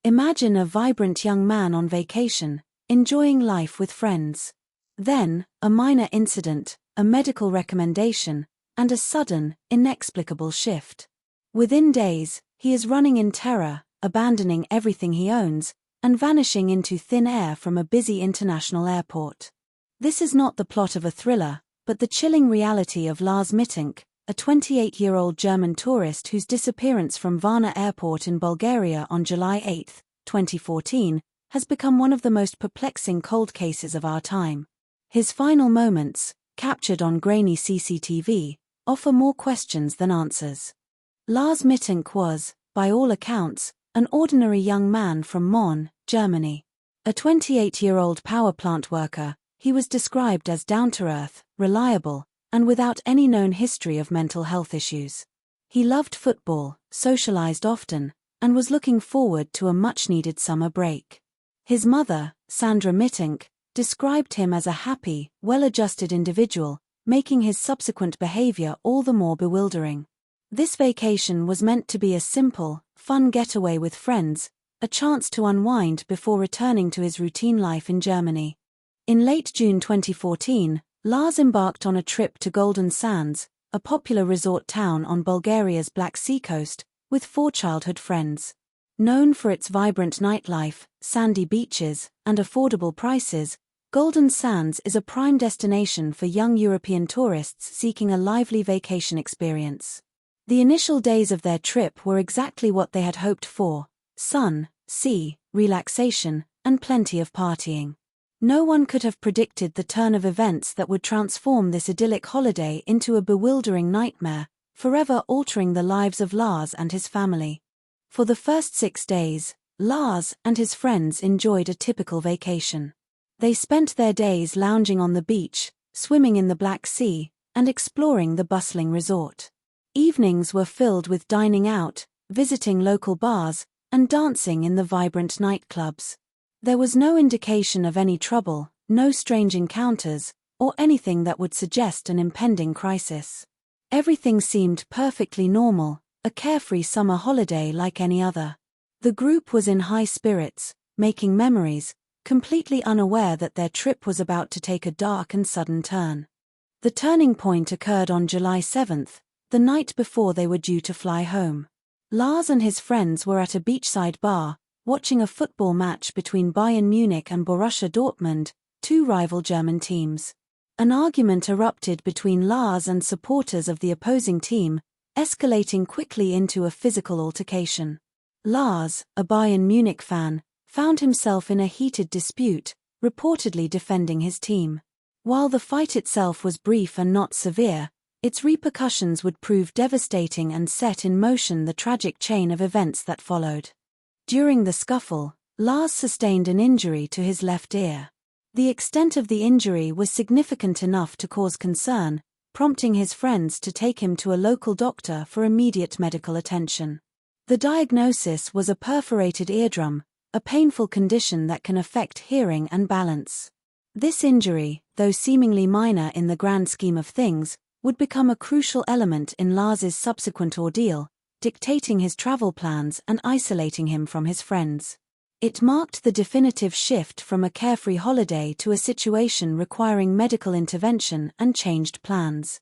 Imagine a vibrant young man on vacation, enjoying life with friends. Then, a minor incident, a medical recommendation, and a sudden, inexplicable shift. Within days, he is running in terror, abandoning everything he owns, and vanishing into thin air from a busy international airport. This is not the plot of a thriller, but the chilling reality of Lars Mittank, a 28-year-old German tourist whose disappearance from Varna Airport in Bulgaria on July 8, 2014, has become one of the most perplexing cold cases of our time. His final moments, captured on grainy CCTV, offer more questions than answers. Lars Mittank was, by all accounts, an ordinary young man from Bonn, Germany. A 28-year-old power plant worker, he was described as down-to-earth, reliable, and without any known history of mental health issues. He loved football, socialized often, and was looking forward to a much-needed summer break. His mother, Sandra Mittank, described him as a happy, well-adjusted individual, making his subsequent behavior all the more bewildering. This vacation was meant to be a simple, fun getaway with friends, a chance to unwind before returning to his routine life in Germany. In late June 2014, Lars embarked on a trip to Golden Sands, a popular resort town on Bulgaria's Black Sea coast, with 4 childhood friends. Known for its vibrant nightlife, sandy beaches, and affordable prices, Golden Sands is a prime destination for young European tourists seeking a lively vacation experience. The initial days of their trip were exactly what they had hoped for: sun, sea, relaxation, and plenty of partying. No one could have predicted the turn of events that would transform this idyllic holiday into a bewildering nightmare, forever altering the lives of Lars and his family. For the first 6 days, Lars and his friends enjoyed a typical vacation. They spent their days lounging on the beach, swimming in the Black Sea, and exploring the bustling resort. Evenings were filled with dining out, visiting local bars, and dancing in the vibrant nightclubs. There was no indication of any trouble, no strange encounters, or anything that would suggest an impending crisis. Everything seemed perfectly normal, a carefree summer holiday like any other. The group was in high spirits, making memories, completely unaware that their trip was about to take a dark and sudden turn. The turning point occurred on July 7th, the night before they were due to fly home. Lars and his friends were at a beachside bar, watching a football match between Bayern Munich and Borussia Dortmund, 2 rival German teams. An argument erupted between Lars and supporters of the opposing team, escalating quickly into a physical altercation. Lars, a Bayern Munich fan, found himself in a heated dispute, reportedly defending his team. While the fight itself was brief and not severe, its repercussions would prove devastating and set in motion the tragic chain of events that followed. During the scuffle, Lars sustained an injury to his left ear. The extent of the injury was significant enough to cause concern, prompting his friends to take him to a local doctor for immediate medical attention. The diagnosis was a perforated eardrum, a painful condition that can affect hearing and balance. This injury, though seemingly minor in the grand scheme of things, would become a crucial element in Lars's subsequent ordeal, dictating his travel plans and isolating him from his friends. It marked the definitive shift from a carefree holiday to a situation requiring medical intervention and changed plans.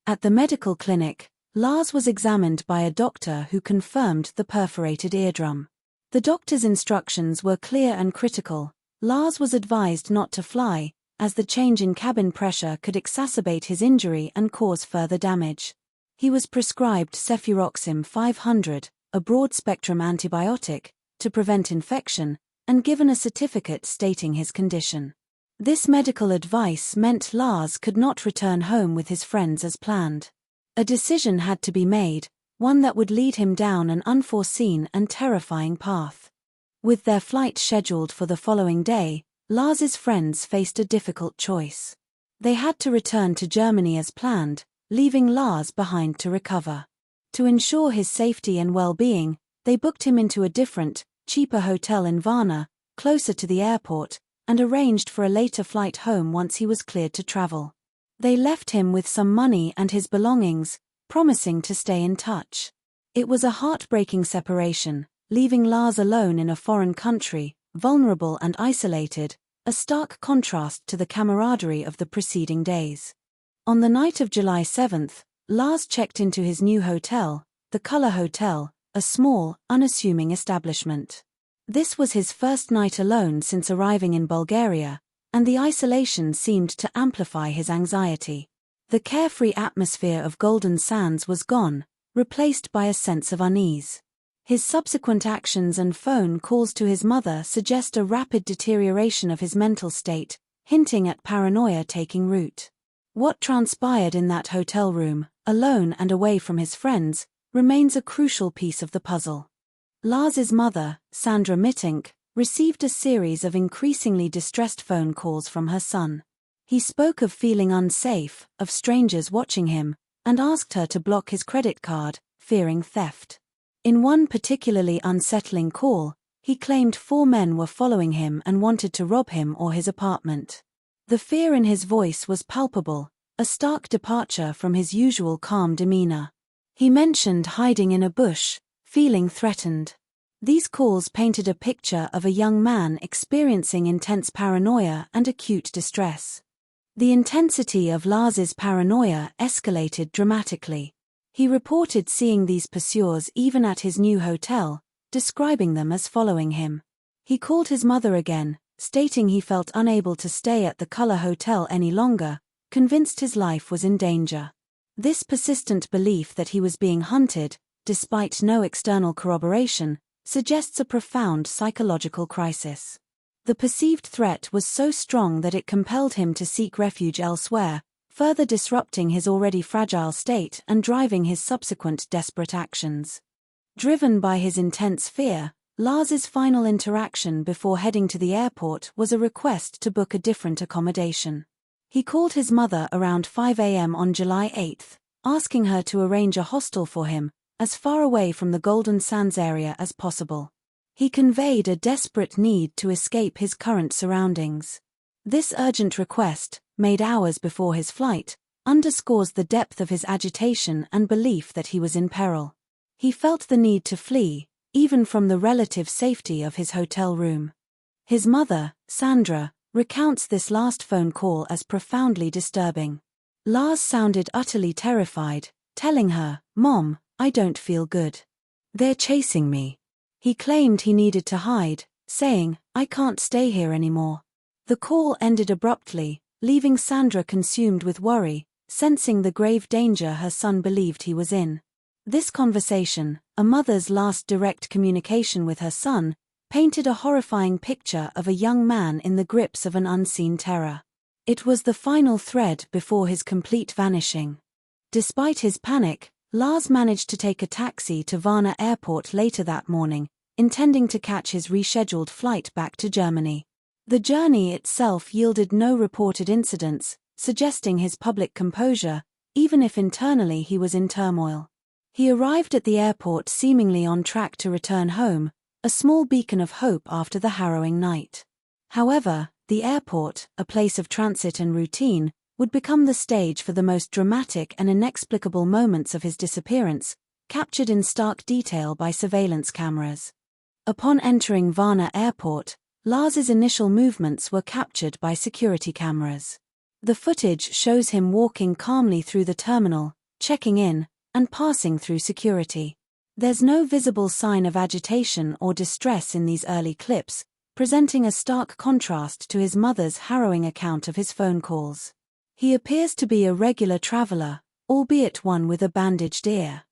At the medical clinic, Lars was examined by a doctor who confirmed the perforated eardrum. The doctor's instructions were clear and critical. Lars was advised not to fly, as the change in cabin pressure could exacerbate his injury and cause further damage. He was prescribed cefuroxime 500, a broad-spectrum antibiotic, to prevent infection, and given a certificate stating his condition. This medical advice meant Lars could not return home with his friends as planned. A decision had to be made, one that would lead him down an unforeseen and terrifying path. With their flight scheduled for the following day, Lars's friends faced a difficult choice. They had to return to Germany as planned, leaving Lars behind to recover. To ensure his safety and well-being, they booked him into a different, cheaper hotel in Varna, closer to the airport, and arranged for a later flight home once he was cleared to travel. They left him with some money and his belongings, promising to stay in touch. It was a heartbreaking separation, leaving Lars alone in a foreign country, vulnerable and isolated, a stark contrast to the camaraderie of the preceding days. On the night of July 7th, Lars checked into his new hotel, the Color Hotel, a small, unassuming establishment. This was his first night alone since arriving in Bulgaria, and the isolation seemed to amplify his anxiety. The carefree atmosphere of Golden Sands was gone, replaced by a sense of unease. His subsequent actions and phone calls to his mother suggest a rapid deterioration of his mental state, hinting at paranoia taking root. What transpired in that hotel room, alone and away from his friends, remains a crucial piece of the puzzle. Lars's mother, Varna Mittank, received a series of increasingly distressed phone calls from her son. He spoke of feeling unsafe, of strangers watching him, and asked her to block his credit card, fearing theft. In one particularly unsettling call, he claimed 4 men were following him and wanted to rob him or his apartment. The fear in his voice was palpable, a stark departure from his usual calm demeanor. He mentioned hiding in a bush, feeling threatened. These calls painted a picture of a young man experiencing intense paranoia and acute distress. The intensity of Lars's paranoia escalated dramatically. He reported seeing these pursuers even at his new hotel, describing them as following him. He called his mother again, stating he felt unable to stay at the Color Hotel any longer, convinced his life was in danger. This persistent belief that he was being hunted, despite no external corroboration, suggests a profound psychological crisis. The perceived threat was so strong that it compelled him to seek refuge elsewhere, further disrupting his already fragile state and driving his subsequent desperate actions. Driven by his intense fear, Lars's final interaction before heading to the airport was a request to book a different accommodation. He called his mother around 5 a.m. on July 8, asking her to arrange a hostel for him, as far away from the Golden Sands area as possible. He conveyed a desperate need to escape his current surroundings. This urgent request, made hours before his flight, underscores the depth of his agitation and belief that he was in peril. He felt the need to flee, even from the relative safety of his hotel room. His mother, Sandra, recounts this last phone call as profoundly disturbing. Lars sounded utterly terrified, telling her, "Mom, I don't feel good. They're chasing me." He claimed he needed to hide, saying, "I can't stay here anymore." The call ended abruptly, leaving Sandra consumed with worry, sensing the grave danger her son believed he was in. This conversation, a mother's last direct communication with her son, painted a horrifying picture of a young man in the grips of an unseen terror. It was the final thread before his complete vanishing. Despite his panic, Lars managed to take a taxi to Varna Airport later that morning, intending to catch his rescheduled flight back to Germany. The journey itself yielded no reported incidents, suggesting his public composure, even if internally he was in turmoil. He arrived at the airport seemingly on track to return home, a small beacon of hope after the harrowing night. However, the airport, a place of transit and routine, would become the stage for the most dramatic and inexplicable moments of his disappearance, captured in stark detail by surveillance cameras. Upon entering Varna Airport, Lars's initial movements were captured by security cameras. The footage shows him walking calmly through the terminal, checking in, and passing through security. There's no visible sign of agitation or distress in these early clips, presenting a stark contrast to his mother's harrowing account of his phone calls. He appears to be a regular traveler, albeit one with a bandaged ear.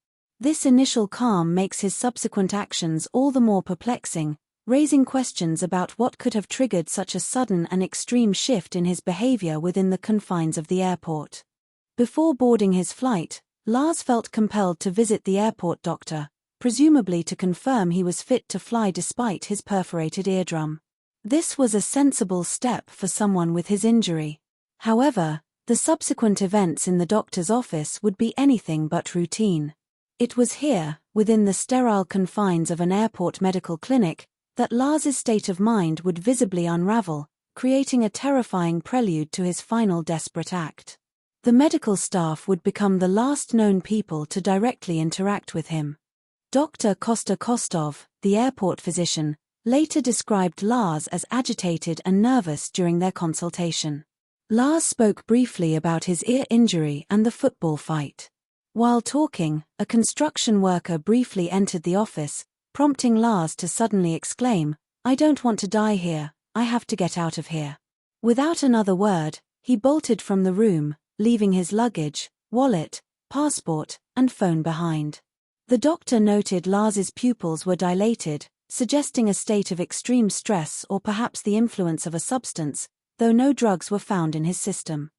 This initial calm makes his subsequent actions all the more perplexing, raising questions about what could have triggered such a sudden and extreme shift in his behavior within the confines of the airport. Before boarding his flight, Lars felt compelled to visit the airport doctor, presumably to confirm he was fit to fly despite his perforated eardrum. This was a sensible step for someone with his injury. However, the subsequent events in the doctor's office would be anything but routine. It was here, within the sterile confines of an airport medical clinic, that Lars's state of mind would visibly unravel, creating a terrifying prelude to his final desperate act. The medical staff would become the last known people to directly interact with him. Dr. Kosta Kostov, the airport physician, later described Lars as agitated and nervous during their consultation. Lars spoke briefly about his ear injury and the football fight. While talking, a construction worker briefly entered the office, prompting Lars to suddenly exclaim, "I don't want to die here, I have to get out of here." Without another word, he bolted from the room, leaving his luggage, wallet, passport, and phone behind. The doctor noted Lars's pupils were dilated, suggesting a state of extreme stress or perhaps the influence of a substance, though no drugs were found in his system.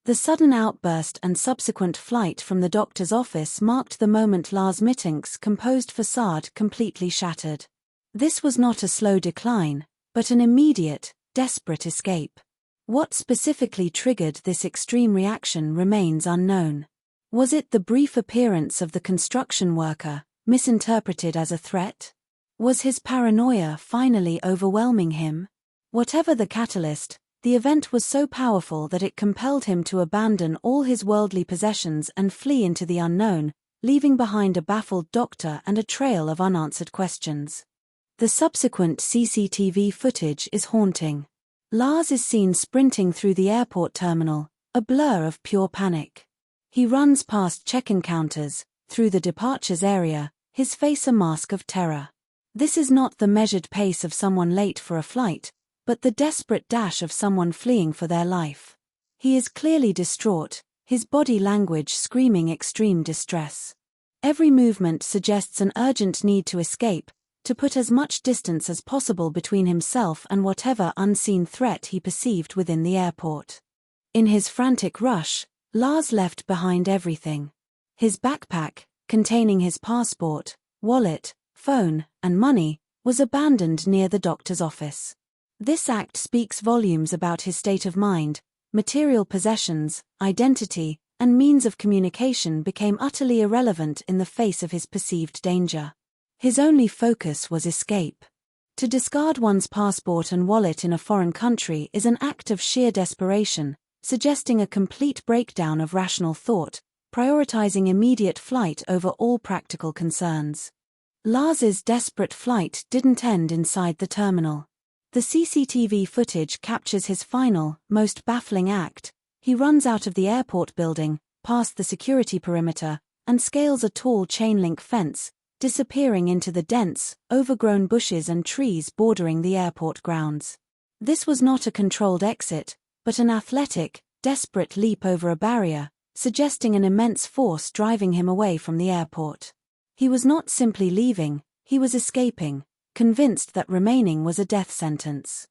The sudden outburst and subsequent flight from the doctor's office marked the moment Lars Mittank's composed facade completely shattered. This was not a slow decline, but an immediate, desperate escape. What specifically triggered this extreme reaction remains unknown. Was it the brief appearance of the construction worker, misinterpreted as a threat? Was his paranoia finally overwhelming him? Whatever the catalyst, the event was so powerful that it compelled him to abandon all his worldly possessions and flee into the unknown, leaving behind a baffled doctor and a trail of unanswered questions. The subsequent CCTV footage is haunting. Lars is seen sprinting through the airport terminal, a blur of pure panic. He runs past check-in counters, through the departures area, his face a mask of terror. This is not the measured pace of someone late for a flight, but the desperate dash of someone fleeing for their life. He is clearly distraught, his body language screaming extreme distress. Every movement suggests an urgent need to escape, to put as much distance as possible between himself and whatever unseen threat he perceived within the airport. In his frantic rush, Lars left behind everything. His backpack, containing his passport, wallet, phone, and money, was abandoned near the doctor's office. This act speaks volumes about his state of mind. Material possessions, identity, and means of communication became utterly irrelevant in the face of his perceived danger. His only focus was escape. To discard one's passport and wallet in a foreign country is an act of sheer desperation, suggesting a complete breakdown of rational thought, prioritizing immediate flight over all practical concerns. Lars's desperate flight didn't end inside the terminal. The CCTV footage captures his final, most baffling act. He runs out of the airport building, past the security perimeter, and scales a tall chain-link fence, disappearing into the dense, overgrown bushes and trees bordering the airport grounds. This was not a controlled exit, but an athletic, desperate leap over a barrier, suggesting an immense force driving him away from the airport. He was not simply leaving, he was escaping, convinced that remaining was a death sentence.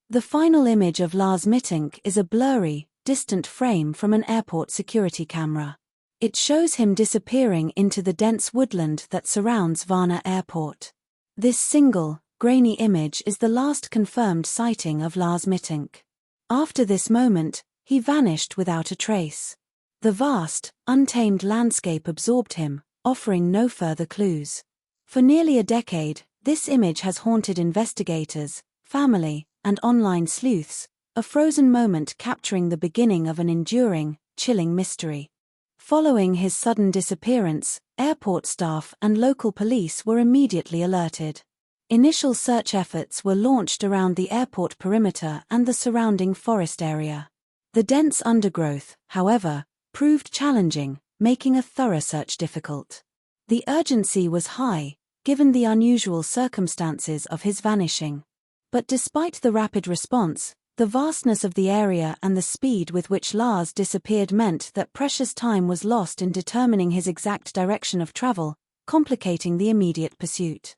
The final image of Lars Mittank is a blurry, distant frame from an airport security camera. It shows him disappearing into the dense woodland that surrounds Varna Airport. This single, grainy image is the last confirmed sighting of Lars Mittank. After this moment, he vanished without a trace. The vast, untamed landscape absorbed him, offering no further clues. For nearly a decade, this image has haunted investigators, family, and online sleuths, a frozen moment capturing the beginning of an enduring, chilling mystery. Following his sudden disappearance, airport staff and local police were immediately alerted. Initial search efforts were launched around the airport perimeter and the surrounding forest area. The dense undergrowth, however, proved challenging, making a thorough search difficult. The urgency was high, given the unusual circumstances of his vanishing. But despite the rapid response, the vastness of the area and the speed with which Lars disappeared meant that precious time was lost in determining his exact direction of travel, complicating the immediate pursuit.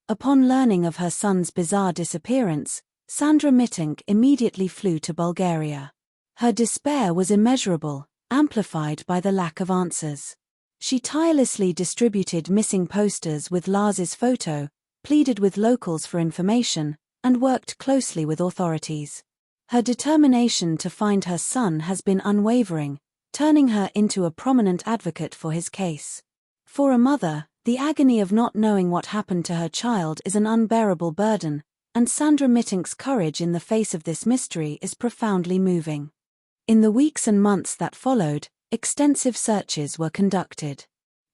Upon learning of her son's bizarre disappearance, Sandra Mittank immediately flew to Bulgaria. Her despair was immeasurable, amplified by the lack of answers. She tirelessly distributed missing posters with Lars's photo, pleaded with locals for information, and worked closely with authorities. Her determination to find her son has been unwavering, turning her into a prominent advocate for his case. For a mother, the agony of not knowing what happened to her child is an unbearable burden, and Sandra Mittank's courage in the face of this mystery is profoundly moving. In the weeks and months that followed, extensive searches were conducted.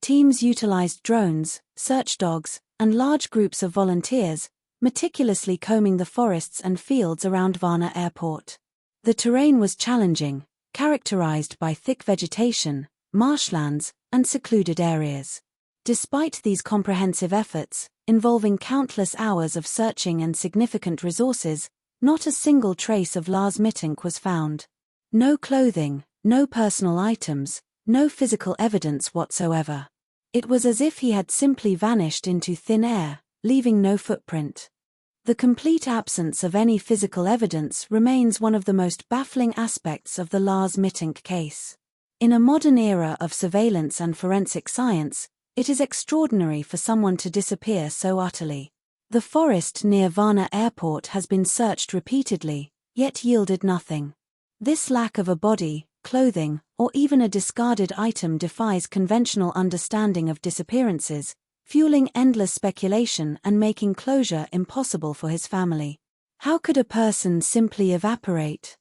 Teams utilized drones, search dogs, and large groups of volunteers, meticulously combing the forests and fields around Varna Airport. The terrain was challenging, characterized by thick vegetation, marshlands, and secluded areas. Despite these comprehensive efforts, involving countless hours of searching and significant resources, not a single trace of Lars Mittank was found. No clothing, no personal items, no physical evidence whatsoever. It was as if he had simply vanished into thin air, leaving no footprint. The complete absence of any physical evidence remains one of the most baffling aspects of the Lars Mittank case. In a modern era of surveillance and forensic science, it is extraordinary for someone to disappear so utterly. The forest near Varna Airport has been searched repeatedly, yet yielded nothing. This lack of a body, clothing, or even a discarded item defies conventional understanding of disappearances, fueling endless speculation and making closure impossible for his family. How could a person simply evaporate?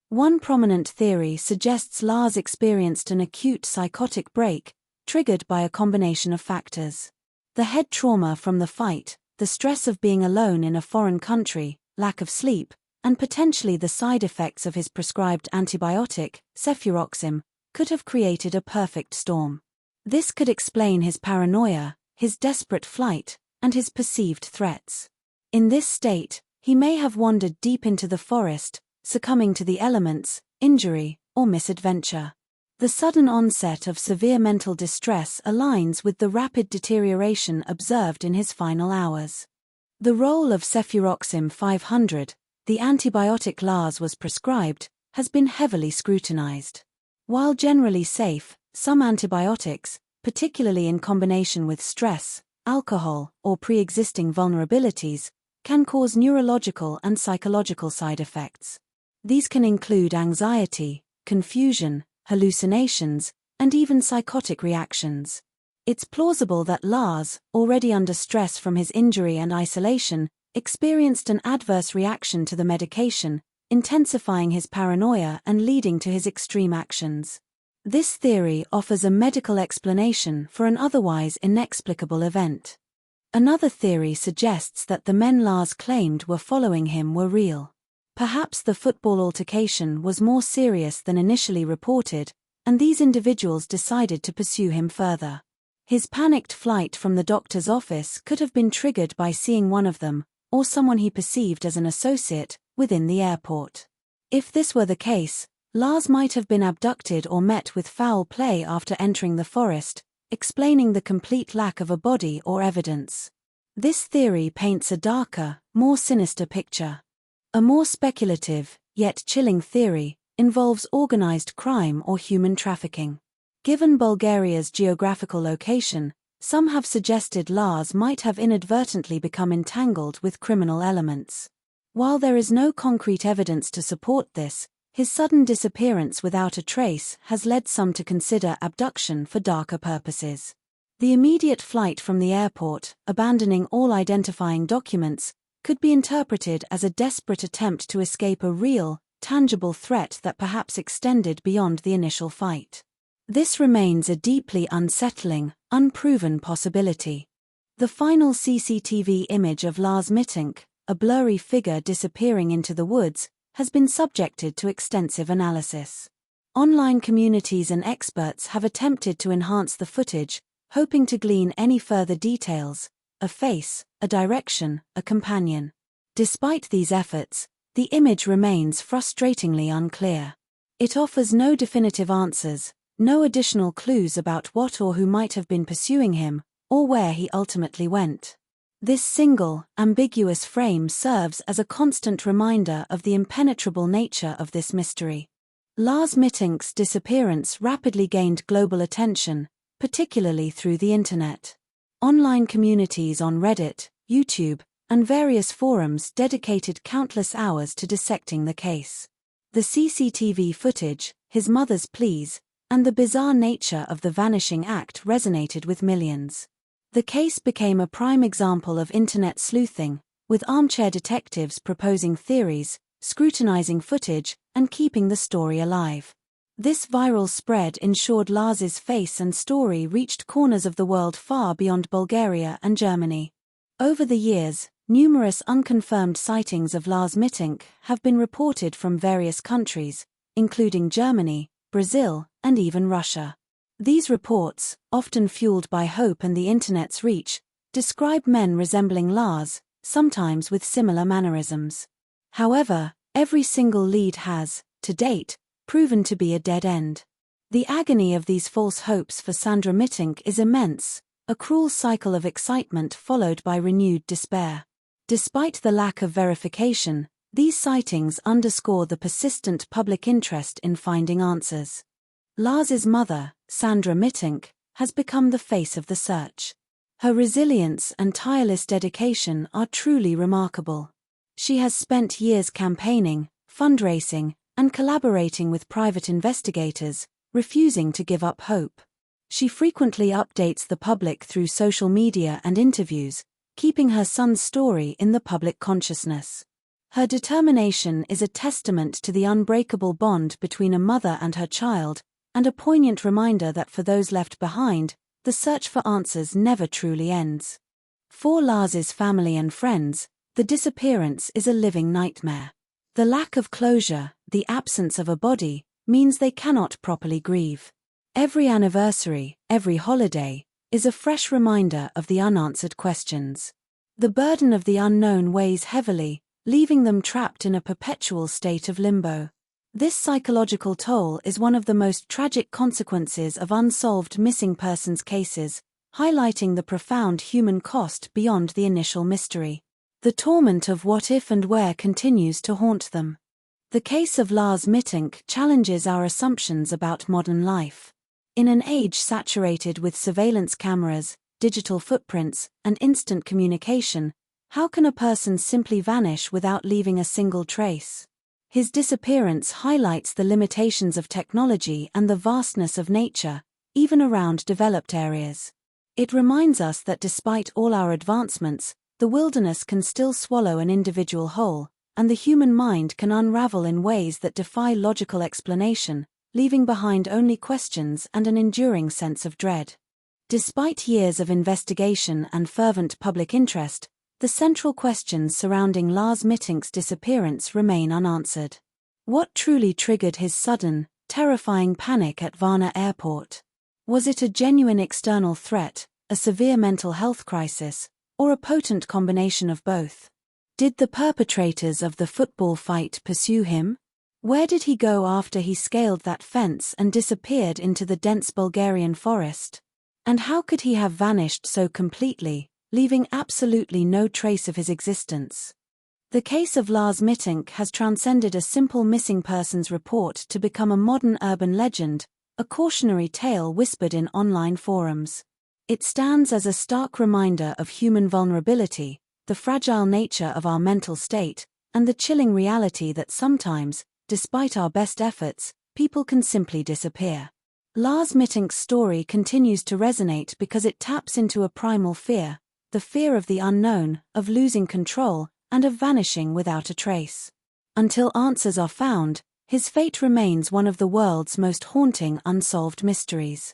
One prominent theory suggests Lars experienced an acute psychotic break, triggered by a combination of factors. The head trauma from the fight, the stress of being alone in a foreign country, lack of sleep, and potentially the side effects of his prescribed antibiotic, cefuroxime, could have created a perfect storm. This could explain his paranoia, his desperate flight, and his perceived threats. In this state, he may have wandered deep into the forest, succumbing to the elements, injury, or misadventure. The sudden onset of severe mental distress aligns with the rapid deterioration observed in his final hours. The role of cefuroxime 500, the antibiotic Lars was prescribed, has been heavily scrutinized. While generally safe, some antibiotics, particularly in combination with stress, alcohol, or pre-existing vulnerabilities, can cause neurological and psychological side effects. These can include anxiety, confusion, hallucinations, and even psychotic reactions. It's plausible that Lars, already under stress from his injury and isolation, experienced an adverse reaction to the medication, intensifying his paranoia and leading to his extreme actions. This theory offers a medical explanation for an otherwise inexplicable event. Another theory suggests that the men Lars claimed were following him were real. Perhaps the football altercation was more serious than initially reported, and these individuals decided to pursue him further. His panicked flight from the doctor's office could have been triggered by seeing one of them, or someone he perceived as an associate, within the airport. If this were the case, Lars might have been abducted or met with foul play after entering the forest, explaining the complete lack of a body or evidence. This theory paints a darker, more sinister picture. A more speculative, yet chilling theory, involves organized crime or human trafficking. Given Bulgaria's geographical location, some have suggested Lars might have inadvertently become entangled with criminal elements. While there is no concrete evidence to support this, his sudden disappearance without a trace has led some to consider abduction for darker purposes. The immediate flight from the airport, abandoning all identifying documents, could be interpreted as a desperate attempt to escape a real, tangible threat that perhaps extended beyond the initial fight. This remains a deeply unsettling, unproven possibility. The final CCTV image of Lars Mittank, a blurry figure disappearing into the woods, has been subjected to extensive analysis. Online communities and experts have attempted to enhance the footage, hoping to glean any further details: a face, a direction, a companion. Despite these efforts, the image remains frustratingly unclear. It offers no definitive answers, no additional clues about what or who might have been pursuing him, or where he ultimately went. This single, ambiguous frame serves as a constant reminder of the impenetrable nature of this mystery. Lars Mittank's disappearance rapidly gained global attention, particularly through the internet. Online communities on Reddit, YouTube, and various forums dedicated countless hours to dissecting the case. The CCTV footage, his mother's pleas, and the bizarre nature of the vanishing act resonated with millions. The case became a prime example of internet sleuthing, with armchair detectives proposing theories, scrutinizing footage, and keeping the story alive. This viral spread ensured Lars's face and story reached corners of the world far beyond Bulgaria and Germany. Over the years, numerous unconfirmed sightings of Lars Mittank have been reported from various countries, including Germany, Brazil, and even Russia. These reports, often fueled by hope and the internet's reach, describe men resembling Lars, sometimes with similar mannerisms. However, every single lead has, to date, proven to be a dead end. The agony of these false hopes for Sandra Mittank is immense, a cruel cycle of excitement followed by renewed despair. Despite the lack of verification, these sightings underscore the persistent public interest in finding answers. Lars's mother, Sandra Mittank, has become the face of the search. Her resilience and tireless dedication are truly remarkable. She has spent years campaigning, fundraising, and collaborating with private investigators, refusing to give up hope. She frequently updates the public through social media and interviews, keeping her son's story in the public consciousness. Her determination is a testament to the unbreakable bond between a mother and her child, and a poignant reminder that for those left behind, the search for answers never truly ends. For Lars's family and friends, the disappearance is a living nightmare. The lack of closure, the absence of a body, means they cannot properly grieve. Every anniversary, every holiday, is a fresh reminder of the unanswered questions. The burden of the unknown weighs heavily, leaving them trapped in a perpetual state of limbo. This psychological toll is one of the most tragic consequences of unsolved missing persons cases, highlighting the profound human cost beyond the initial mystery. The torment of what if and where continues to haunt them. The case of Lars Mittank challenges our assumptions about modern life. In an age saturated with surveillance cameras, digital footprints, and instant communication, how can a person simply vanish without leaving a single trace? His disappearance highlights the limitations of technology and the vastness of nature, even around developed areas. It reminds us that despite all our advancements, the wilderness can still swallow an individual whole, and the human mind can unravel in ways that defy logical explanation, leaving behind only questions and an enduring sense of dread. Despite years of investigation and fervent public interest, the central questions surrounding Lars Mittank's disappearance remain unanswered. What truly triggered his sudden, terrifying panic at Varna Airport? Was it a genuine external threat, a severe mental health crisis, or a potent combination of both? Did the perpetrators of the football fight pursue him? Where did he go after he scaled that fence and disappeared into the dense Bulgarian forest? And how could he have vanished so completely, leaving absolutely no trace of his existence? The case of Lars Mittank has transcended a simple missing persons report to become a modern urban legend, a cautionary tale whispered in online forums. It stands as a stark reminder of human vulnerability, the fragile nature of our mental state, and the chilling reality that sometimes, despite our best efforts, people can simply disappear. Lars Mittank's story continues to resonate because it taps into a primal fear, the fear of the unknown, of losing control, and of vanishing without a trace. Until answers are found, his fate remains one of the world's most haunting unsolved mysteries.